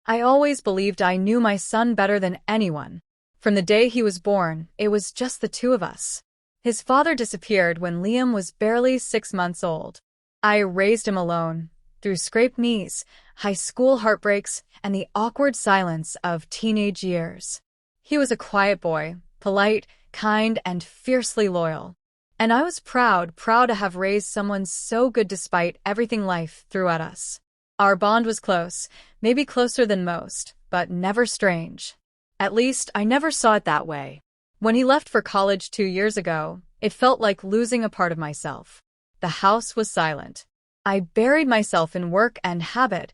I always believed I knew my son better than anyone. From the day he was born, it was just the two of us. His father disappeared when Liam was barely 6 months old. I raised him alone, through scraped knees, high school heartbreaks, and the awkward silence of teenage years. He was a quiet boy, polite, kind, and fiercely loyal. And I was proud to have raised someone so good despite everything life threw at us. Our bond was close, maybe closer than most, but never strange. At least, I never saw it that way. When he left for college 2 years ago, it felt like losing a part of myself. The house was silent. I buried myself in work and habit,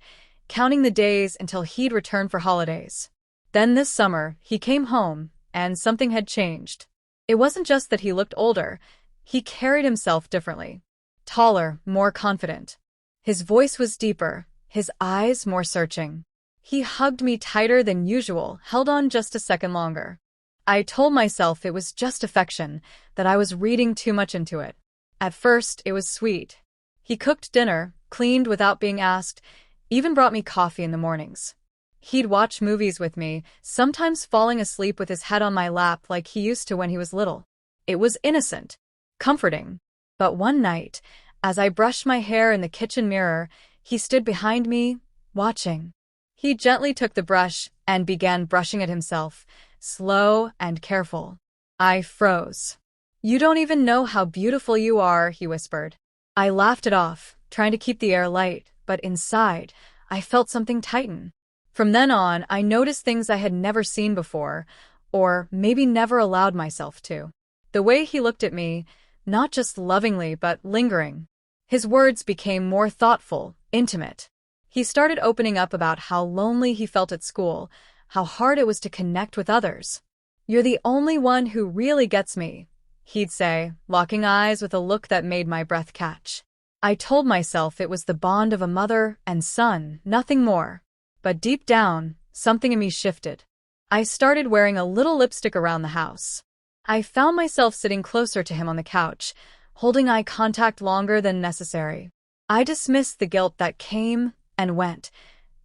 counting the days until he'd return for holidays. Then this summer, he came home, and something had changed. It wasn't just that he looked older, he carried himself differently. Taller, more confident. His voice was deeper, his eyes more searching. He hugged me tighter than usual, held on just a second longer. I told myself it was just affection, that I was reading too much into it. At first, it was sweet. He cooked dinner, cleaned without being asked, even brought me coffee in the mornings. He'd watch movies with me, sometimes falling asleep with his head on my lap like he used to when he was little. It was innocent, comforting. But one night, as I brushed my hair in the kitchen mirror, he stood behind me, watching. He gently took the brush and began brushing it himself, slow and careful. I froze. "You don't even know how beautiful you are," he whispered. I laughed it off, trying to keep the air light, but inside, I felt something tighten. From then on, I noticed things I had never seen before, or maybe never allowed myself to. The way he looked at me, not just lovingly but lingering. His words became more thoughtful, intimate. He started opening up about how lonely he felt at school, how hard it was to connect with others. "You're the only one who really gets me," he'd say, locking eyes with a look that made my breath catch. I told myself it was the bond of a mother and son, nothing more. But deep down, something in me shifted. I started wearing a little lipstick around the house. I found myself sitting closer to him on the couch, holding eye contact longer than necessary. I dismissed the guilt that came and went,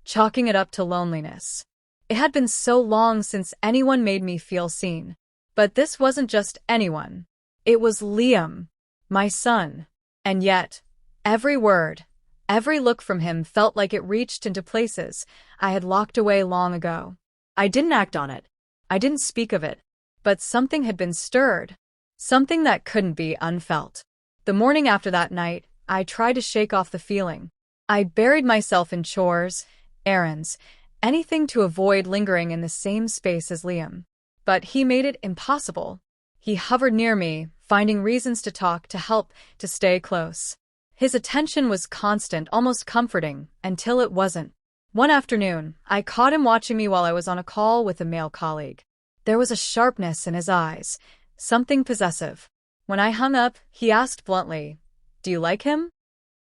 chalking it up to loneliness. It had been so long since anyone made me feel seen. But this wasn't just anyone. It was Liam, my son. And yet, every word, every look from him felt like it reached into places I had locked away long ago. I didn't act on it. I didn't speak of it. But something had been stirred. Something that couldn't be unfelt. The morning after that night, I tried to shake off the feeling. I buried myself in chores, errands, anything to avoid lingering in the same space as Liam. But he made it impossible. He hovered near me, finding reasons to talk, to help, to stay close. His attention was constant, almost comforting, until it wasn't. One afternoon, I caught him watching me while I was on a call with a male colleague. There was a sharpness in his eyes, something possessive. When I hung up, he asked bluntly, "Do you like him?"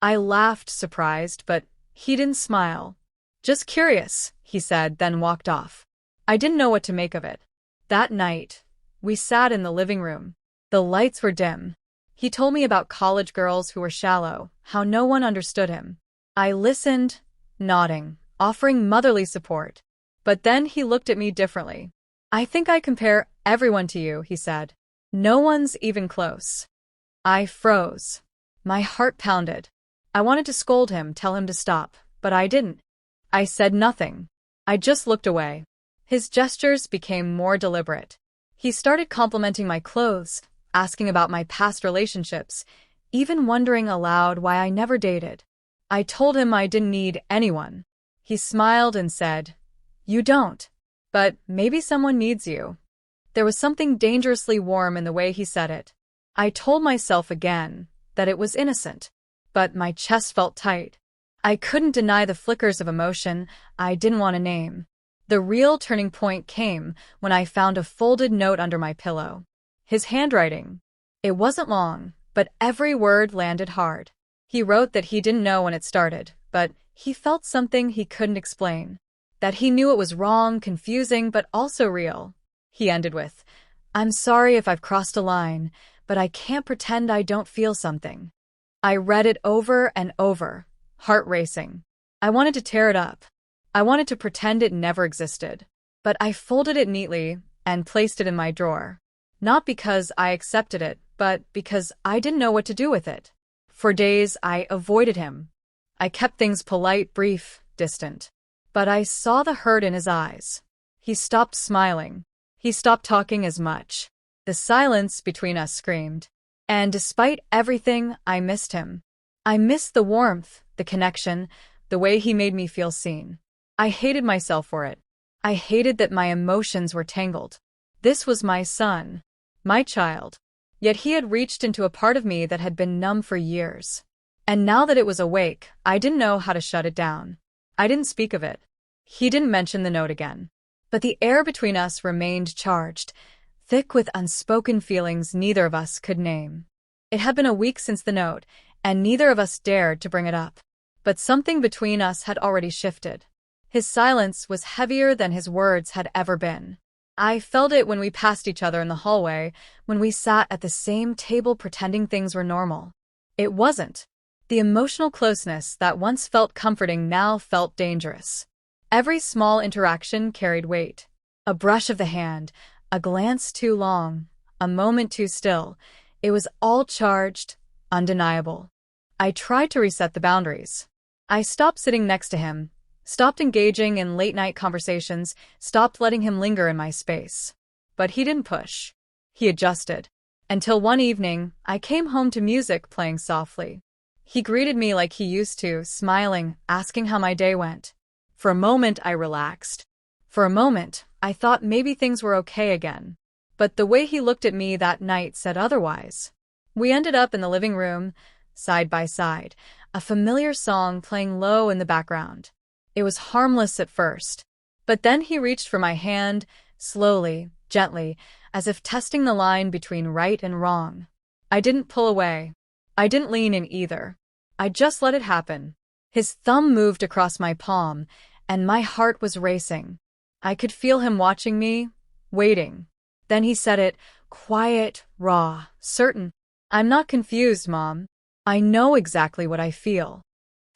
I laughed, surprised, but he didn't smile. "Just curious," he said, then walked off. I didn't know what to make of it. That night, we sat in the living room. The lights were dim. He told me about college girls who were shallow, how no one understood him. I listened, nodding, offering motherly support. But then he looked at me differently. "I think I compare everyone to you," he said. "No one's even close." I froze. My heart pounded. I wanted to scold him, tell him to stop, but I didn't. I said nothing. I just looked away. His gestures became more deliberate. He started complimenting my clothes, asking about my past relationships, even wondering aloud why I never dated. I told him I didn't need anyone. He smiled and said, "You don't. But maybe someone needs you." There was something dangerously warm in the way he said it. I told myself again that it was innocent, but my chest felt tight. I couldn't deny the flickers of emotion I didn't want to name. The real turning point came when I found a folded note under my pillow. His handwriting. It wasn't long, but every word landed hard. He wrote that he didn't know when it started, but he felt something he couldn't explain. That he knew it was wrong, confusing, but also real. He ended with, "I'm sorry if I've crossed a line, but I can't pretend I don't feel something." I read it over and over, heart racing. I wanted to tear it up. I wanted to pretend it never existed. But I folded it neatly and placed it in my drawer. Not because I accepted it, but because I didn't know what to do with it. For days, I avoided him. I kept things polite, brief, distant. But I saw the hurt in his eyes. He stopped smiling. He stopped talking as much. The silence between us screamed. And despite everything, I missed him. I missed the warmth, the connection, the way he made me feel seen. I hated myself for it. I hated that my emotions were tangled. This was my son, my child. Yet he had reached into a part of me that had been numb for years. And now that it was awake, I didn't know how to shut it down. I didn't speak of it. He didn't mention the note again. But the air between us remained charged, thick with unspoken feelings neither of us could name. It had been a week since the note, and neither of us dared to bring it up. But something between us had already shifted. His silence was heavier than his words had ever been. I felt it when we passed each other in the hallway, when we sat at the same table pretending things were normal. It wasn't. The emotional closeness that once felt comforting now felt dangerous. Every small interaction carried weight. A brush of the hand, a glance too long, a moment too still. It was all charged, undeniable. I tried to reset the boundaries. I stopped sitting next to him, stopped engaging in late-night conversations, stopped letting him linger in my space. But he didn't push. He adjusted. Until one evening, I came home to music playing softly. He greeted me like he used to, smiling, asking how my day went. For a moment, I relaxed. For a moment, I thought maybe things were okay again. But the way he looked at me that night said otherwise. We ended up in the living room, side by side, a familiar song playing low in the background. It was harmless at first. But then he reached for my hand, slowly, gently, as if testing the line between right and wrong. I didn't pull away. I didn't lean in either. I just let it happen. His thumb moved across my palm, and my heart was racing. I could feel him watching me, waiting. Then he said it, quiet, raw, certain. I'm not confused, Mom. I know exactly what I feel.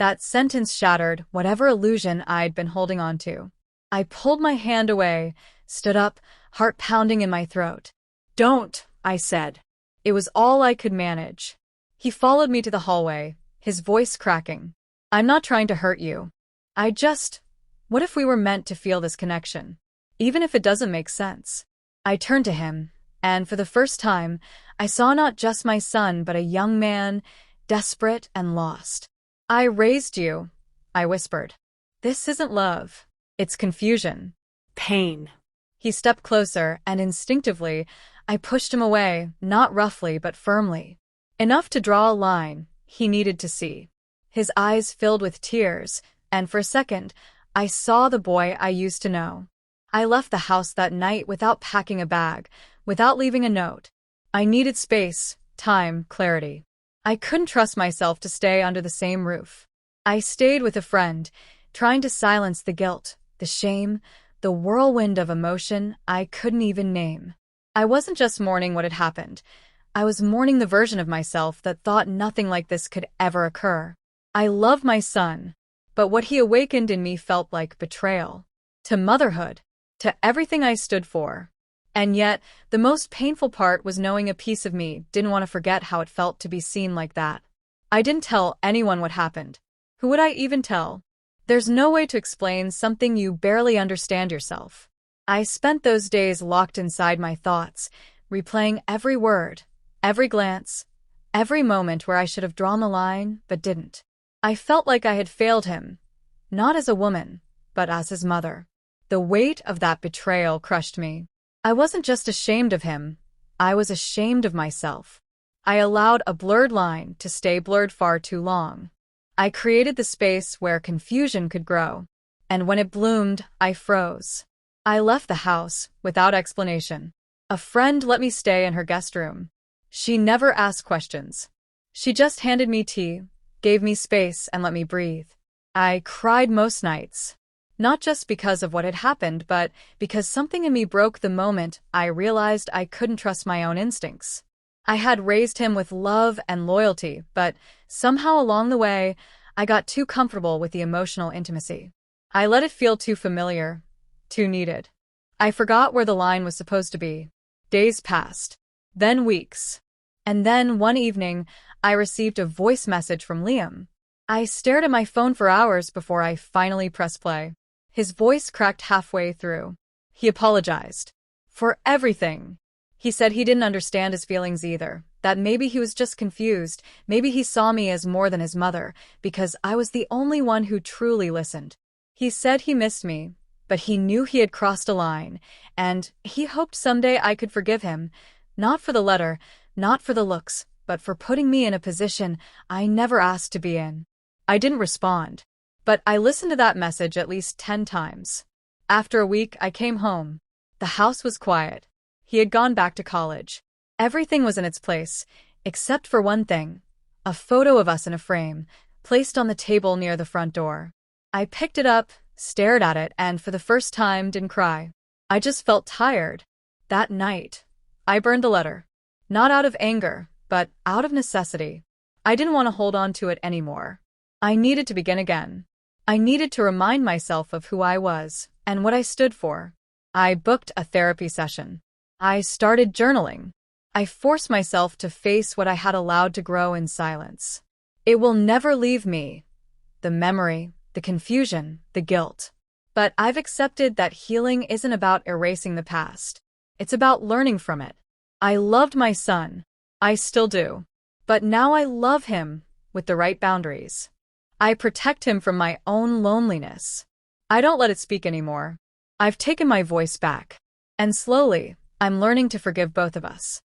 That sentence shattered whatever illusion I'd been holding on to. I pulled my hand away, stood up, heart pounding in my throat. Don't, I said. It was all I could manage. He followed me to the hallway, his voice cracking. I'm not trying to hurt you. What if we were meant to feel this connection? Even if it doesn't make sense. I turned to him, and for the first time, I saw not just my son, but a young man, desperate and lost. I raised you, I whispered. This isn't love. It's confusion. Pain. He stepped closer, and instinctively, I pushed him away, not roughly but firmly. Enough to draw a line he needed to see. His eyes filled with tears, and for a second, I saw the boy I used to know. I left the house that night without packing a bag, without leaving a note. I needed space, time, clarity. I couldn't trust myself to stay under the same roof. I stayed with a friend, trying to silence the guilt, the shame, the whirlwind of emotion I couldn't even name. I wasn't just mourning what had happened. I was mourning the version of myself that thought nothing like this could ever occur. I loved my son, but what he awakened in me felt like betrayal. To motherhood, to everything I stood for. And yet, the most painful part was knowing a piece of me didn't want to forget how it felt to be seen like that. I didn't tell anyone what happened. Who would I even tell? There's no way to explain something you barely understand yourself. I spent those days locked inside my thoughts, replaying every word, every glance, every moment where I should have drawn the line, but didn't. I felt like I had failed him, not as a woman, but as his mother. The weight of that betrayal crushed me. I wasn't just ashamed of him, I was ashamed of myself. I allowed a blurred line to stay blurred far too long. I created the space where confusion could grow, and when it bloomed, I froze. I left the house without explanation. A friend let me stay in her guest room. She never asked questions. She just handed me tea, gave me space, and let me breathe. I cried most nights. Not just because of what had happened, but because something in me broke the moment I realized I couldn't trust my own instincts. I had raised him with love and loyalty, but somehow along the way, I got too comfortable with the emotional intimacy. I let it feel too familiar, too needed. I forgot where the line was supposed to be. Days passed, then weeks. And then one evening, I received a voice message from Liam. I stared at my phone for hours before I finally pressed play. His voice cracked halfway through. He apologized. For everything. He said he didn't understand his feelings either, that maybe he was just confused, maybe he saw me as more than his mother, because I was the only one who truly listened. He said he missed me, but he knew he had crossed a line, and he hoped someday I could forgive him, not for the letter, not for the looks, but for putting me in a position I never asked to be in. I didn't respond, but I listened to that message at least 10 times. After a week, I came home. The house was quiet. He had gone back to college. Everything was in its place, except for one thing, a photo of us in a frame, placed on the table near the front door. I picked it up, stared at it, and for the first time didn't cry. I just felt tired. That night, I burned the letter. Not out of anger, but out of necessity. I didn't want to hold on to it anymore. I needed to begin again. I needed to remind myself of who I was and what I stood for. I booked a therapy session. I started journaling. I forced myself to face what I had allowed to grow in silence. It will never leave me. The memory, the confusion, the guilt. But I've accepted that healing isn't about erasing the past. It's about learning from it. I loved my son. I still do. But now I love him with the right boundaries. I protect him from my own loneliness. I don't let it speak anymore. I've taken my voice back. And slowly, I'm learning to forgive both of us.